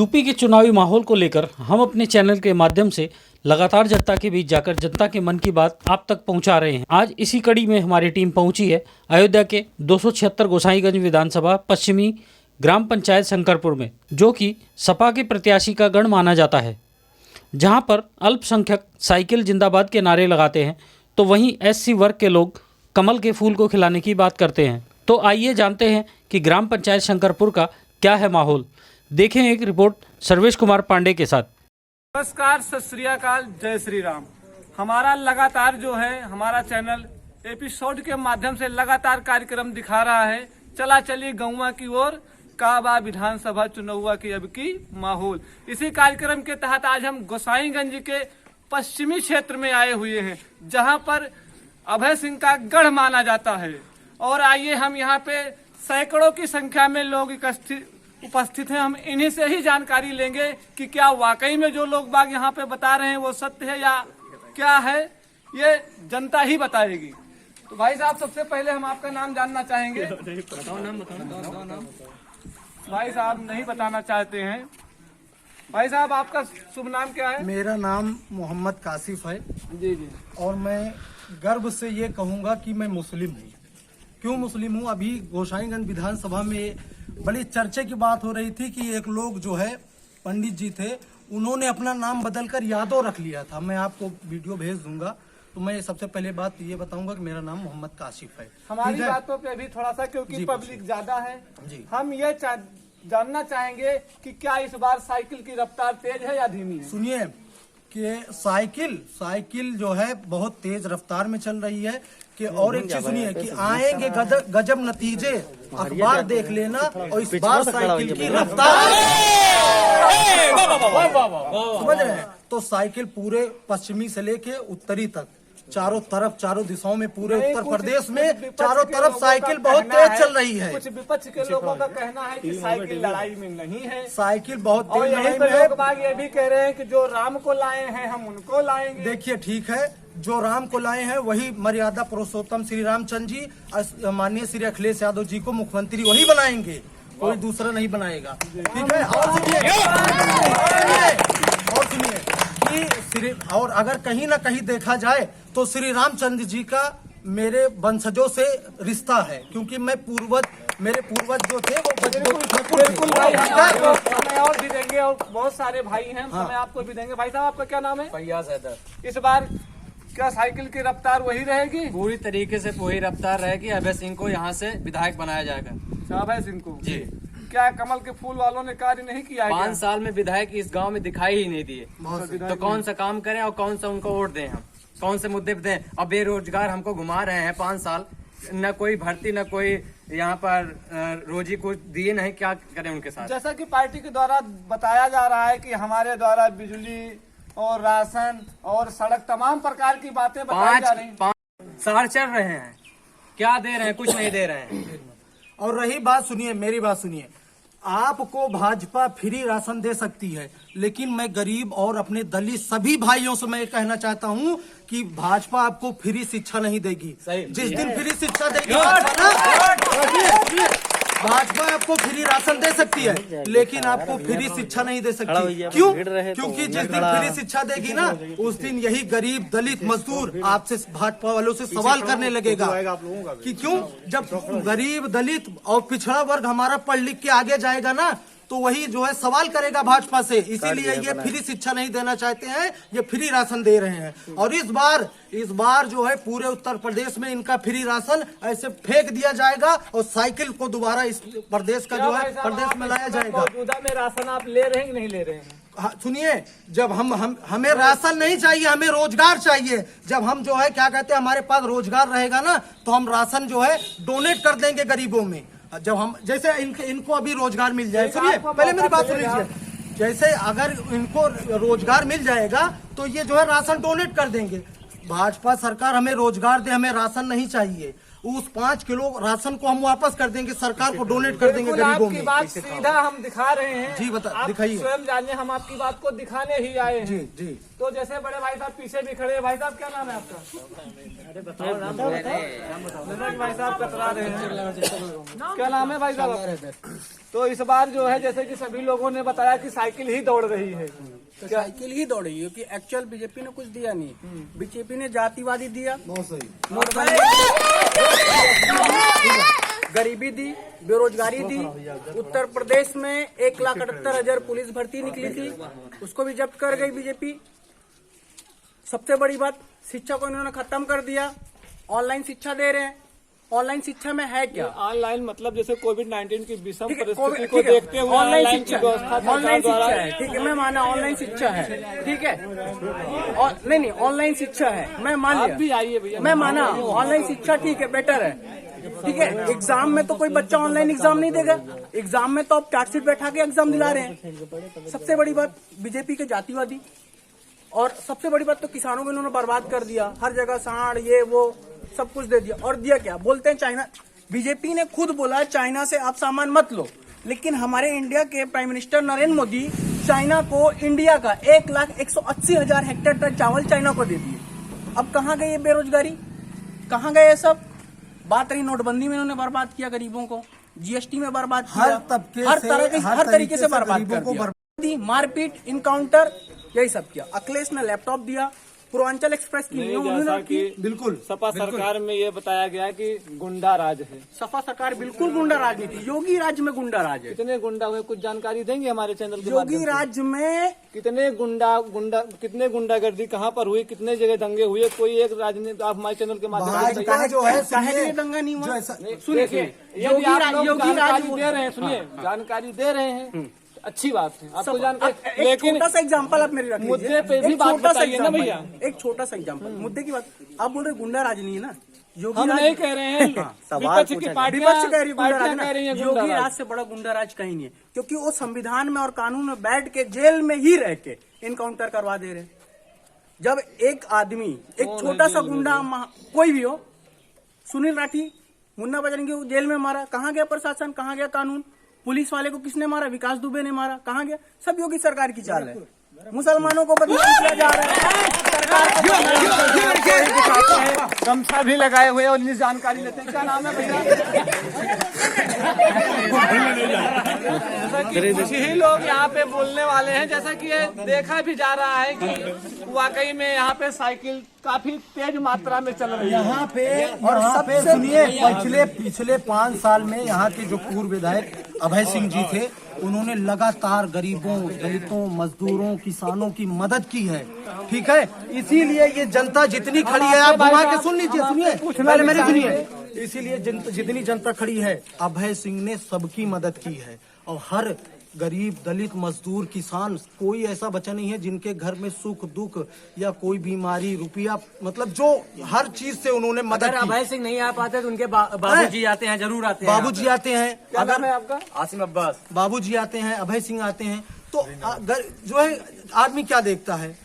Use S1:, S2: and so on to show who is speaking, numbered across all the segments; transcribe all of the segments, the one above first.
S1: UP के चुनावी माहौल को लेकर हम अपने चैनल के माध्यम से लगातार जनता के बीच जाकर जनता के मन की बात आप तक पहुंचा रहे हैं। आज इसी कड़ी में हमारी टीम पहुंची है अयोध्या के 276 गोसाईगंज विधानसभा पश्चिमी ग्राम पंचायत शंकरपुर में, जो कि सपा के प्रत्याशी का गढ़ माना जाता है, जहां पर अल्पसंख्यक साइकिल जिंदाबाद के नारे लगाते हैं, तो वहीं एससी वर्ग के लोग कमल के फूल को खिलाने की बात करते हैं। तो आइए जानते हैं कि ग्राम पंचायत शंकरपुर का क्या है माहौल। देखें एक रिपोर्ट सर्वेश कुमार पांडे के साथ।
S2: नमस्कार, सत श्री अकाल, जय श्री राम। हमारा लगातार जो है हमारा चैनल एपिसोड के माध्यम से लगातार कार्यक्रम दिखा रहा है। चला चली गौवा की ओर, काबा विधानसभा चुनाव की अब की माहौल। इसी कार्यक्रम के तहत आज हम गोसाईगंज के पश्चिमी क्षेत्र में आए हुए हैं, जहां पर अभय सिंह का गढ़ माना जाता है। और आइए हम यहाँ पे सैकड़ों की संख्या में लोग उपस्थित हैं। हम इन्हीं से ही जानकारी लेंगे कि क्या वाकई में जो लोग बाग यहाँ पे बता रहे हैं वो सत्य है या क्या है, ये जनता ही बताएगी। तो भाई साहब, सबसे पहले हम आपका नाम जानना चाहेंगे। नाम। भाई साहब नहीं बताना चाहते हैं। भाई साहब, आपका शुभ नाम क्या है?
S3: मेरा नाम मोहम्मद कासिफ है।
S2: जी जी।
S3: और मैं गर्व से ये कहूँगा कि मैं मुस्लिम हूँ। क्यों मुस्लिम हूँ? अभी गोसाईगंज विधानसभा में बड़ी चर्चे की बात हो रही थी कि एक लोग जो है पंडित जी थे, उन्होंने अपना नाम बदलकर यादव रख लिया था। मैं आपको वीडियो भेज दूंगा। तो मैं सबसे पहले बात ये बताऊंगा कि मेरा नाम मोहम्मद कासिफ है।
S2: हमारी बातों पे अभी थोड़ा सा, क्योंकि पब्लिक ज्यादा है
S3: जी,
S2: हम ये जानना चाहेंगे कि क्या इस बार साइकिल की रफ्तार तेज है या धीमी है?
S3: सुनिए कि साइकिल जो है बहुत तेज रफ्तार में चल रही है। कि और एक चीज सुनिए कि आएंगे गजब नतीजे, अखबार देख लेना। और इस बार साइकिल की रफ्तार समझ रहे हैं, तो साइकिल पूरे पश्चिमी से लेके उत्तरी तक चारों दिशाओं में, पूरे उत्तर प्रदेश में चारों तरफ साइकिल बहुत तेज चल रही है।
S2: कुछ विपक्ष के लोगों का कहना है कि साइकिल लड़ाई में नहीं है।
S3: साइकिल बहुत
S2: और
S3: तेज
S2: यही
S3: लड़ाई
S2: पे
S3: में है।
S2: लोग बाग ये भी कह रहे हैं कि जो राम को लाए हैं हम उनको लाएंगे।
S3: देखिए, ठीक है, जो राम को लाए हैं वही मर्यादा पुरुषोत्तम श्री रामचंद्र जी, माननीय श्री अखिलेश यादव जी को मुख्यमंत्री वही बनाएंगे, कोई दूसरा नहीं बनाएगा। ठीक है। और सुनिए कि और अगर कहीं ना कहीं देखा जाए तो श्री रामचंद्र जी का मेरे वंशजों से रिश्ता है, क्योंकि मेरे पूर्वज जो थे वो
S2: बिल्कुल भाई, हम समय और भी देंगे और बहुत सारे भाई हैं, हम समय आपको भी देंगे। भाई साहब, आपका क्या नाम है?
S4: फैयाज हैदर।
S2: इस बार क्या साइकिल की रफ्तार वही रहेगी?
S4: पूरी तरीके से वही रफ्तार रहेगी। अभय सिंह को यहाँ से विधायक बनाया जाएगा।
S2: अभय सिंह को
S4: जी।
S2: क्या कमल के फूल वालों ने कार्य नहीं किया है?
S4: 5 साल में विधायक इस गांव में दिखाई ही नहीं दिए, तो कौन सा काम करें और कौन सा उनको वोट दें? हम कौन से मुद्दे पे दें? अब बेरोजगार हमको घुमा रहे हैं 5 साल, न कोई भर्ती न कोई यहाँ पर रोजी को दिए नहीं, क्या करें उनके साथ?
S2: जैसा कि पार्टी के द्वारा बताया जा रहा है कि हमारे द्वारा बिजली और राशन और सड़क तमाम प्रकार की बातें बताई जा रही हैं।
S4: 5 साल चल रहे हैं, क्या दे रहे हैं? कुछ नहीं दे रहे हैं।
S3: और रही बात, सुनिए मेरी बात सुनिए, आपको भाजपा फ्री राशन दे सकती है, लेकिन मैं गरीब और अपने दलित सभी भाइयों से मैं कहना चाहता हूं कि भाजपा आपको फ्री शिक्षा नहीं देगी। जिस दिन फ्री शिक्षा देगी भाजपा आपको फ्री राशन दे सकती है, लेकिन आपको फ्री शिक्षा नहीं दे सकती। क्यों? क्योंकि जिस दिन फ्री शिक्षा देगी ना, उस दिन यही गरीब दलित मजदूर आपसे, भाजपा वालों से सवाल करने लगेगा कि क्यों? जब गरीब दलित और पिछड़ा वर्ग हमारा पढ़ लिख के आगे जाएगा ना, तो वही जो है सवाल करेगा भाजपा से। इसीलिए ये फ्री शिक्षा नहीं देना चाहते हैं, ये फ्री राशन दे रहे हैं। और इस बार जो है पूरे उत्तर प्रदेश में इनका फ्री राशन ऐसे फेंक दिया जाएगा और साइकिल को दोबारा इस प्रदेश का जो है प्रदेश में लाया जाएगा।
S2: मौजूदा में राशन आप ले रहे हैं कि नहीं ले रहे हैं?
S3: सुनिए, जब हमें राशन नहीं चाहिए, हमें रोजगार चाहिए। जब हम जो है क्या कहते हैं, हमारे पास रोजगार रहेगा ना, तो हम राशन जो है डोनेट कर देंगे गरीबों में। जब हम जैसे इनको अभी रोजगार मिल जाए, सुनिए पहले मेरी बात सुन लीजिए, जैसे अगर इनको रोजगार मिल जाएगा तो ये जो है राशन डोनेट कर देंगे। भाजपा सरकार हमें रोजगार दे, हमें राशन नहीं चाहिए। उस 5 किलो राशन को हम वापस कर देंगे, सरकार को डोनेट कर देंगे
S2: बिल्कुल
S3: गरीबों
S2: आपकी
S3: में।
S2: बात सीधा हम दिखा रहे हैं।
S3: जी,
S2: आप
S3: दिखाइए।
S2: स्वयं जानिए, हम आपकी बात को दिखाने ही आए हैं।
S3: जी जी।
S2: तो जैसे बड़े भाई साहब पीछे भी खड़े हैं। भाई साहब क्या नाम है आपका? भाई साहब कतरा रहे हैं। क्या नाम है भाई साहब? तो इस बार जो है जैसे कि सभी लोगों ने बताया कि साइकिल ही दौड़ रही है।
S5: तो साइकिल ही दौड़ी क्योंकि एक्चुअल बीजेपी ने कुछ दिया नहीं। बीजेपी ने जातिवादी दिया,
S3: बहुत सही।
S5: नोटबंदी, गरीबी दी, बेरोजगारी दी। उत्तर प्रदेश में 1,78,000 पुलिस भर्ती निकली थी, उसको भी जब्त कर गई बीजेपी। सबसे बड़ी बात, शिक्षा को इन्होंने खत्म कर दिया। ऑनलाइन शिक्षा दे रहे हैं। ऑनलाइन शिक्षा में है क्या?
S2: ऑनलाइन मतलब जैसे कोविड-19 की विषम
S5: ठीक है,
S2: परिस्थिति को
S5: ठीक है,
S2: देखते हुए
S5: ऑनलाइन
S2: ऑनलाइन की
S5: शिक्षा,
S2: व्यवस्था
S5: ऑनलाइन
S2: सरकार
S5: शिक्षा
S2: द्वारा
S5: है। ठीक है, मैं माना ऑनलाइन शिक्षा है। ठीक है, और नहीं ऑनलाइन शिक्षा है, मैं मान
S2: आप
S5: लिया।
S2: भी आइए भैया।
S5: मैं माना ऑनलाइन शिक्षा ठीक है, बेटर है। ठीक है, एग्जाम में तो कोई बच्चा ऑनलाइन एग्जाम नहीं देगा। एग्जाम में तो आप चार्ट शीट बैठा के एग्जाम दिला रहे हैं। सबसे बड़ी बात बीजेपी के जातिवादी, और सबसे बड़ी बात तो किसानों को इन्होंने बर्बाद कर दिया। हर जगह सांड ये वो सब कुछ दे दिया। और दिया क्या? बोलते हैं चाइना, बीजेपी ने खुद बोला चाइना से आप सामान मत लो, लेकिन हमारे इंडिया के prime minister Narendra Modi China को इंडिया का 1,180,000 हेक्टेयर चावल चाइना को दे दिए। अब कहाँ गए ये बेरोजगारी, कहाँ गए ये सब? बात रही नोटबंदी में, इन्होंने बर्बाद किया गरीबों को, जीएसटी में बर्बाद किया,
S3: हर तबके
S5: हर
S3: से,
S5: हर तरीके से बर्बाद
S3: गरीबों
S5: कर
S3: को
S5: दिया। मारपीट, इनकाउंटर, यही सब किया। अखिलेश ने लैपटॉप दिया, पूर्वांचल एक्सप्रेस की न्यू
S2: जैसा कि
S3: बिल्कुल
S2: सपा सरकार में ये बताया गया कि गुंडा राज है।
S5: सपा सरकार बिल्कुल गुंडा राजनीति, योगी राज्य में गुंडा राज है।
S2: कितने गुंडा हुए, कुछ जानकारी देंगे हमारे चैनल के
S5: योगी
S2: माध्यम से?
S5: राज्य में
S2: कितने कितने गुंडागर्दी कहाँ पर हुई, कितने जगह दंगे हुए? कोई एक राजनीति आप हमारे चैनल के माध्यम से
S3: भाजपा
S2: बताइए।
S3: जो है,
S5: काहे
S3: सुनिए,
S5: लिए दंगा नहीं हुआ?
S3: जो ऐसा-
S5: सुनिए,
S2: यदि आप लोग
S5: योगी
S2: जानकारी
S5: राज
S2: दे रहे हैं, सुनिए, जानकारी दे रहे हैं, अच्छी बात है, आपको
S5: एक
S2: जानकारी। लेकिन
S5: छोटा सा एग्जांपल आप मेरी रख लीजिए।
S2: मुद्दे पे भी
S5: एक
S2: बात
S5: छोटा सा
S2: बताइए ना
S5: example,
S2: भैया।
S5: एक छोटा सा एग्जांपल, मुद्दे की बात आप बोल रहे गुंडा राज नहीं है ना? योगी
S2: हम
S5: राज
S2: नहीं कह रहे हैं, विपक्ष की
S5: विपक्ष कह रही है गुंडा राज
S2: पार्टियां
S5: ना।
S2: कह रही हैं गुंडा
S5: योगी
S2: राज।
S5: राज से बड़ा गुंडा राज कहीं नहीं है, क्योंकि वो संविधान में और कानून में बैठ के जेल में ही रह के इनकाउंटर करवा दे रहे हैं। जब एक आदमी, एक छोटा सा गुंडा, कोई भी हो, सुनील राठी, मुन्ना बजरंगी को जेल में मारा, कहाँ गया प्रशासन, कहाँ गया कानून? पुलिस वाले को किसने मारा? विकास दुबे ने मारा, कहाँ गया? सब योगी सरकार की चाल है। मुसलमानों को बदनाम किया जा रहा है, सरकार को
S2: दिखाते हैं, गमछा भी लगाए हुए और इतनी जानकारी लेते हैं। क्या नाम है भैया? कुछ ही लोग यहाँ पे बोलने वाले हैं। जैसा कि ये देखा भी जा रहा है कि वाकई में यहाँ पे साइकिल काफी तेज मात्रा में चल रही है।
S3: यहाँ पे और यहाँ पे सुनिए, पिछले 5 साल में यहाँ के जो पूर्व विधायक अभय सिंह जी थे, उन्होंने लगातार गरीबों, दलितों, मजदूरों, किसानों की मदद की है। ठीक है, इसीलिए ये जनता जितनी खड़ी है, आप घुमा के सुन लीजिए, सुनिए पहले मेरे सुनिए। इसीलिए जितनी जनता खड़ी है, अभय सिंह ने सबकी मदद की है। और हर गरीब, दलित, मजदूर, किसान, कोई ऐसा बच्चा नहीं है जिनके घर में सुख दुख या कोई बीमारी, रुपया, मतलब जो हर चीज से उन्होंने मदद
S4: अगर
S3: की।
S4: अभय सिंह नहीं आ पाते तो उनके बाबूजी आते हैं, जरूर आते हैं।
S3: बाबूजी आते हैं,
S2: क्या नाम है आपका?
S4: आसिम अब्बास।
S3: बाबूजी आते हैं, अभय सिंह आते हैं। तो जो है आदमी क्या देखता है,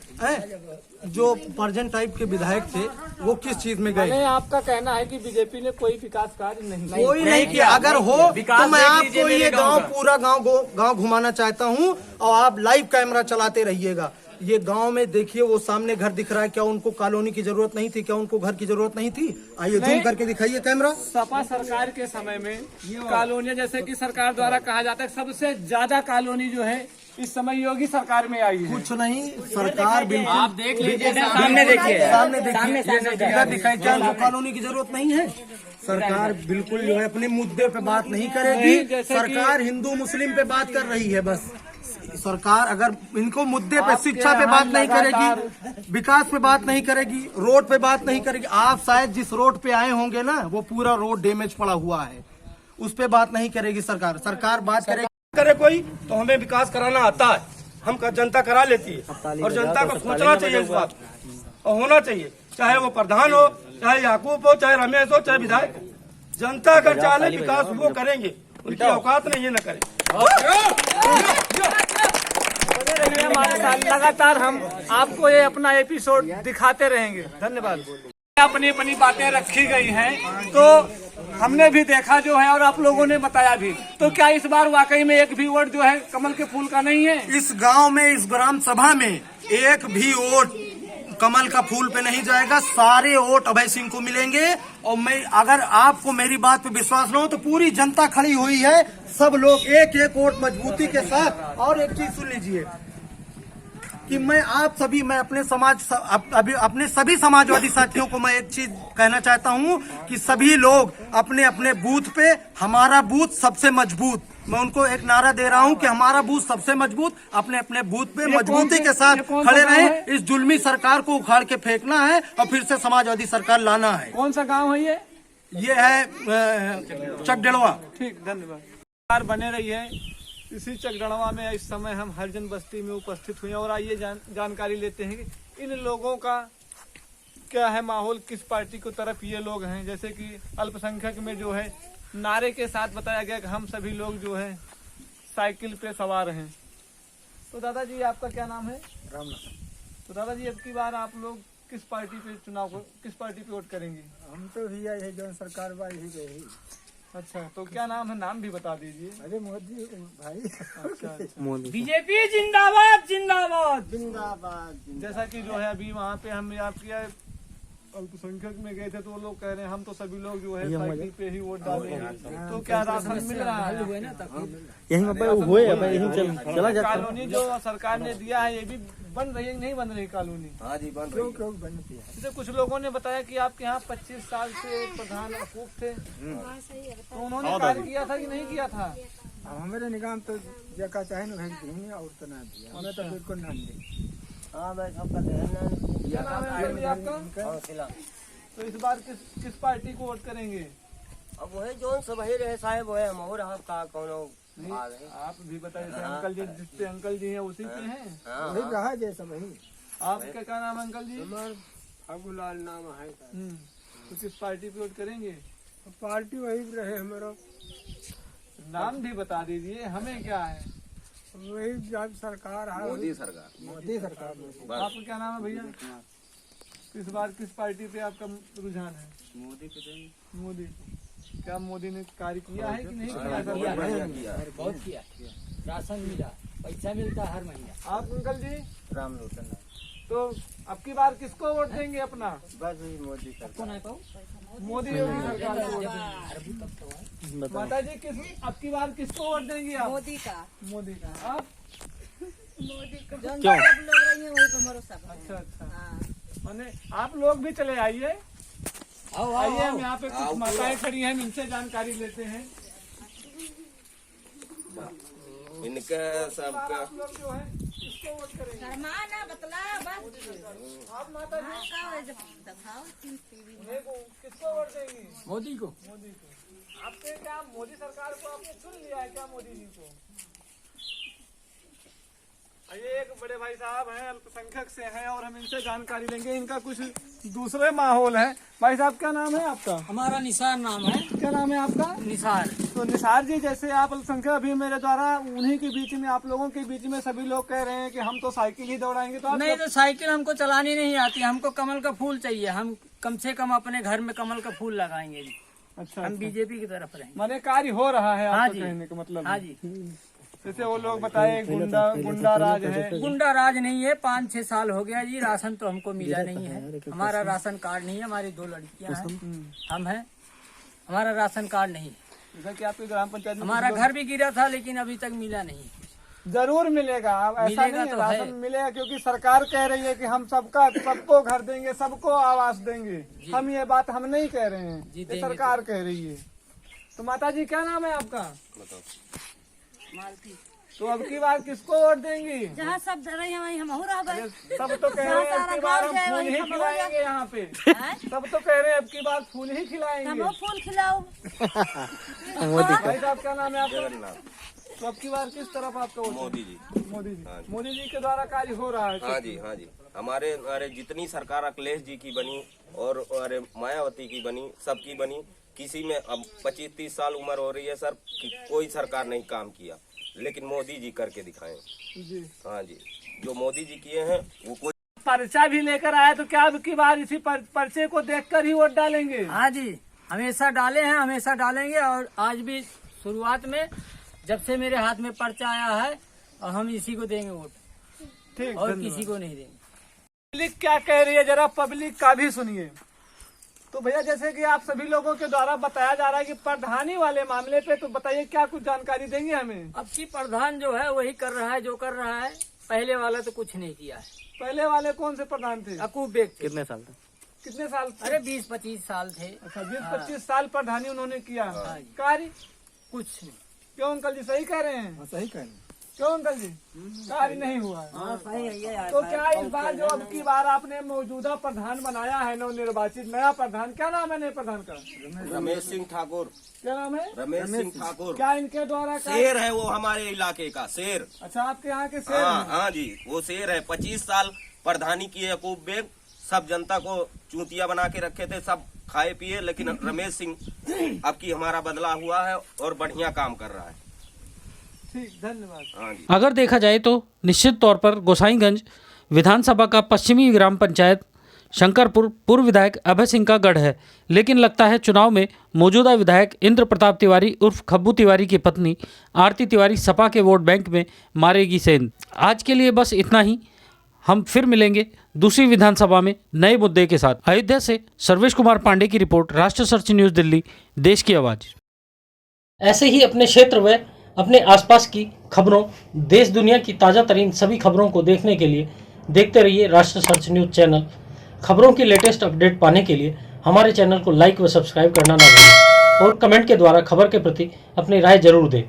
S3: जो परजन टाइप के विधायक थे वो किस चीज में गए?
S2: आपका कहना है कि बीजेपी ने कोई विकास कार्य नहीं
S3: कोई नहीं किया। अगर हो तो मैं आपको ये गांव, पूरा गांव घुमाना चाहता हूं और आप लाइव कैमरा चलाते रहिएगा। ये गांव में देखिए, वो सामने घर दिख रहा है, क्या उनको कॉलोनी की जरूरत नहीं थी? क्या उनको घर की जरूरत नहीं थी? आइए जूम करके दिखाइए कैमरा।
S2: सपा सरकार के समय में कॉलोनियां, जैसे कि सरकार द्वारा कहा जाता है, सबसे ज्यादा कॉलोनी जो है इस समय योगी सरकार में आई है।
S3: कुछ नहीं, सरकार बिल्कुल,
S4: आप देख लीजिए, सामने देखिए,
S3: सामने दिखाई, क्या उनको कॉलोनी की जरूरत नहीं है? सरकार बिल्कुल जो है अपने मुद्दे पे बात नहीं करेगी। सरकार हिंदू मुस्लिम पे बात कर रही है बस। सरकार अगर इनको मुद्दे पे, शिक्षा पे बात नहीं करेगी, विकास पे बात नहीं करेगी, रोड पे बात नहीं करेगी। आप शायद जिस रोड पे आए होंगे ना, वो पूरा रोड डैमेज पड़ा हुआ है, उस पे बात नहीं करेगी सरकार। सरकार बात करेगी,
S6: करे कोई तो हमें विकास कराना आता है, हम जनता करा लेती है। और जनता को सोचना चाहिए इस बात, और होना चाहिए, चाहे वो प्रधान हो, चाहे याकूब हो, चाहे रमेश हो, चाहे विधायक हो। जनता अगर चाहे विकास वो करेंगे, उनकी औकात नहीं है न करें।
S2: हमारे साथ लगातार हम आपको ये अपना एपिसोड दिखाते रहेंगे। धन्यवाद। अपनी अपनी बातें रखी गई हैं, तो हमने भी देखा जो है और आप लोगों ने बताया भी। तो क्या इस बार वाकई में एक भी वोट जो है कमल के फूल का नहीं है?
S3: इस गांव में, इस ग्राम सभा में एक भी वोट कमल का फूल पे नहीं जाएगा। सारे वोट अभय सिंह को मिलेंगे। और मैं, अगर आपको मेरी बात पे विश्वास न हो तो पूरी जनता खड़ी हुई है, सब लोग एक एक वोट मजबूती के साथ। और एक चीज सुन लीजिए कि मैं अपने सभी समाजवादी साथियों को मैं एक चीज कहना चाहता हूं कि सभी लोग अपने अपने बूथ पे, हमारा बूथ सबसे मजबूत, मैं उनको एक नारा दे रहा हूं कि हमारा बूथ सबसे मजबूत, अपने अपने बूथ पे मजबूती के साथ खड़े रहें। इस जुल्मी सरकार को उखाड़ के फेंकना है और फिर से समाजवादी सरकार लाना है।
S2: कौन सा गांव है
S3: ये है चकडेड़वा।
S2: ठीक, धन्यवाद। सरकार बने रही है। इसी चकडड़वा में इस समय हम हरिजन बस्ती में उपस्थित हुए और आइए जानकारी लेते हैं कि इन लोगों का क्या है माहौल, किस पार्टी की तरफ ये लोग हैं। जैसे कि अल्पसंख्यक में जो है नारे के साथ बताया गया कि हम सभी लोग जो है साइकिल पे सवार हैं। तो दादाजी आपका क्या नाम है? रामनाथ। तो दादाजी अब की बार आप लोग किस पार्टी पे किस पार्टी पे वोट करेंगे?
S7: हम तो भी है जो सरकार वाली ही।
S2: अच्छा, तो क्या नाम है? नाम भी बता दीजिए।
S7: अरे मोदी भाई।
S2: अच्छा,
S7: मोदी।
S1: बीजेपी जिंदाबाद जिंदाबाद
S7: जिंदाबाद।
S2: जैसा कि जो है अभी वहाँ पे हम आपके अल्पसंख्यक में गए थे तो वो लोग कह रहे हैं हम तो सभी लोग जो है साइकिल पे ही वोट डालेंगे। तो क्या राशन मिल रहा है?
S7: यही चला जाता।
S2: कॉलोनी जो सरकार ने दिया है ये भी बन रही है, नहीं बन रही कॉलोनी?
S6: हाँ जी, बन रही।
S7: क्यों बनती है?
S2: जैसे कुछ लोगों ने बताया कि आपके यहाँ 25 साल से प्रधान अकूब थे, तो उन्होंने कार्य किया था कि नहीं किया था?
S7: अब हमारे निगाम तो जगह चाहे ना भेज देंगे और तो ना दिया, हमें तो बिल्कुल ना दे।
S2: क्या नाम है अंकल जी आपका? तो इस बार किस पार्टी को वोट करेंगे?
S8: अब वही जोन सब ही रहे साहेब, वही हम और आप का कौनो
S2: आप भी बताइए। अंकल जी जिस पे अंकल जी हैं उसी पे हैं?
S7: वही रहा जैसा वही।
S2: आपका क्या नाम है अंकल जी?
S7: अबुलाल नाम है।
S2: तो किस पार्टी पे वोट करेंगे?
S7: पार्टी वही रहे हमारा।
S2: नाम भी बता दीजिए, हमें क्या है?
S7: वही जब सरकार है,
S6: मोदी सरकार।
S7: मोदी सरकार।
S2: आपका क्या नाम है भैया? इस बार किस पार्टी पे आपका रुझान है?
S8: मोदी के देंगे।
S2: मोदी। क्या मोदी ने कार्य किया है कि नहीं किया?
S1: बहुत किया, राशन मिला, पैसा मिलता हर महीने।
S2: आप अंकल जी?
S8: राम लोटन।
S2: तो अब की बार किसको वोट देंगे अपना?
S8: बस वही मोदी सरकार।
S2: मोदी योगी सरकार को वोट देंगे। माता जी अब की बार किसको वोट देंगे आप?
S9: मोदी का।
S2: मोदी का। आप?
S9: मोदी का जो सब लोग रही हैं वही तो भरोसा करें।
S2: अच्छा अच्छा।
S9: हाँ।
S2: माने आप लोग भी चले आइए। आइए, हम यहाँ पे कुछ माताएं खड़ी हैं, हम इनसे जानकारी लेते हैं।
S6: इनका सबका
S2: आप लोग जो है किसको वोट करेंगे?
S9: शर्माना बतला बस।
S2: आप माता जी
S9: दिखाओ टीवी में।
S2: किसको वोट देंगी?
S1: मोदी को।
S2: मोदी को। आपके क्या मोदी सरकार को आपने चुन लिया है क्या? मोदी जी को। ये एक बड़े भाई साहब हैं, अल्पसंख्यक से हैं और हम इनसे जानकारी लेंगे। इनका कुछ दूसरे माहौल है। भाई साहब क्या नाम है आपका?
S1: हमारा निसार नाम है।
S2: क्या नाम है आपका?
S1: निसार।
S2: तो निसार जी, जैसे आप अल्पसंख्यक, अभी मेरे द्वारा उन्हीं के बीच में, आप लोगों के बीच में सभी लोग कह रहे हैं कि हम तो साइकिल ही दौड़ाएंगे, तो आप
S1: नहीं, तो साइकिल हमको चलानी नहीं आती, हमको कमल का फूल चाहिए। हम कम से कम अपने घर में कमल का फूल लगाएंगे जी।
S2: अच्छा,
S1: हम बीजेपी की तरफ रहेंगे।
S2: माने कार्य हो रहा है
S1: हाँ
S2: आपको
S1: जी।
S2: कहने का मतलब?
S1: हाँ जी।
S2: जैसे वो लोग बताए गुंडा राज है।
S1: गुंडा राज नहीं है, 5-6 साल हो गया जी, राशन तो हमको मिला नहीं है। हमारा राशन कार्ड नहीं है, हमारी 2 लड़कियां हैं, हम हैं, हमारा राशन कार्ड नहीं है।
S2: जैसा कि आपके ग्राम पंचायत में
S1: हमारा घर भी गिरा था लेकिन अभी तक मिला नहीं।
S2: जरूर मिलेगा, अब ऐसा
S1: मिलेगा
S2: नहीं है,
S1: तो है।
S2: राशन मिलेगा, क्योंकि सरकार कह रही है कि हम सबको घर देंगे, सबको आवास देंगे। हम ये बात हम नहीं कह रहे हैं, ये सरकार कह रही है। तो माता जी क्या नाम है आपका?
S9: मालती।
S2: तो अब की बार किसको वोट देंगी?
S9: जहाँ सब रही हैं वही हम हो रहा है।
S2: सब तो कह रहे हैं अब की बार हम फूल ही खिलाएंगे यहाँ पे। सब तो कह रहे हैं अब की बार फूल ही खिलाएंगे।
S9: हम फूल खिलाओ।
S2: भाई साहब क्या नाम है आपका? तो अब की बार किस तरफ आपका वोट?
S6: मोदी जी।
S2: मोदी जी। मोदी जी के द्वारा कार्य हो रहा है?
S6: हाँ जी, हाँ जी। हमारे अरे जितनी सरकार अखिलेश जी की बनी और अरे मायावती की बनी, सबकी बनी, किसी में अब 25-30 साल उम्र हो रही है सर, कोई सरकार नहीं काम किया, लेकिन मोदी जी करके दिखाए।
S2: जी।
S6: हाँ जी, जो मोदी जी किए हैं वो कोई
S2: पर्चा भी लेकर आए तो क्या अब की बार इसी पर्चे को देखकर ही वोट डालेंगे?
S10: हाँ जी, हमेशा डाले हैं, हमेशा डालेंगे। और आज भी शुरुआत में जब से मेरे हाथ में पर्चा आया है, और हम इसी को देंगे वोट,
S2: ठीक,
S10: और किसी को नहीं देंगे।
S2: पब्लिक क्या कह रही है, जरा पब्लिक का भी सुनिए। तो भैया जैसे कि आप सभी लोगों के द्वारा बताया जा रहा है कि प्रधानी वाले मामले पे, तो बताइए क्या कुछ जानकारी देंगे हमें?
S10: अब की प्रधान जो है वही कर रहा है जो कर रहा है, पहले वाला तो कुछ नहीं किया है।
S2: पहले वाले कौन से प्रधान थे?
S10: अकूब बेग थे।
S4: कितने साल तक?
S2: कितने साल?
S10: अरे 20-25 साल थे।
S2: अच्छा, 20-25 साल प्रधानी उन्होंने किया
S10: हाँ जी।
S2: कार्य।
S10: कुछ नहीं।
S2: क्यों अंकल जी सही कह रहे हैं?
S7: सही कह रहे हैं।
S2: क्यों अंकल जी कार्य नहीं हुआ है?
S10: हाँ, सही है ये।
S2: तो क्या इस बार जो अब की बार आपने मौजूदा प्रधान बनाया है, नवनिर्वाचित नया प्रधान, क्या नाम है नए प्रधान का?
S11: रमेश सिंह ठाकुर।
S2: क्या नाम है?
S11: रमेश सिंह ठाकुर।
S2: क्या इनके द्वारा
S11: शेर है वो, हमारे इलाके का शेर।
S2: अच्छा, आपके यहाँ के शेर
S11: हाँ
S2: हैं?
S11: हाँ जी, वो शेर है। 25 साल प्रधानी किए यकूब बेग, सब जनता को चूतिया बना के रखे थे, सब खाए पिए, लेकिन रमेश सिंह अब की हमारा बदला हुआ है और बढ़िया काम कर रहा है।
S2: ठीक, धन्यवाद।
S11: हाँ जी।
S1: अगर देखा जाए तो निश्चित तौर पर गोसाईगंज विधानसभा का पश्चिमी ग्राम पंचायत शंकरपुर पूर्व विधायक अभय सिंह का गढ़ है, लेकिन लगता है चुनाव में मौजूदा विधायक इंद्र प्रताप तिवारी उर्फ खब्बू तिवारी की पत्नी आरती तिवारी सपा के वोट बैंक में मारेगी सेंध। आज के लिए बस इतना ही। हम फिर मिलेंगे दूसरी विधानसभा में नए मुद्दे के साथ। अयोध्या से सर्वेश कुमार पांडे की रिपोर्ट, राष्ट्र सर्च न्यूज़ दिल्ली, देश की आवाज़। ऐसे ही अपने क्षेत्र व अपने आसपास की खबरों, देश दुनिया की ताज़ा तरीन सभी खबरों को देखने के लिए देखते रहिए राष्ट्र सर्च न्यूज़ चैनल। खबरों की लेटेस्ट अपडेट पाने के लिए हमारे चैनल को लाइक व सब्सक्राइब करना ना भूलें और कमेंट के द्वारा खबर के प्रति अपनी राय जरूर दें।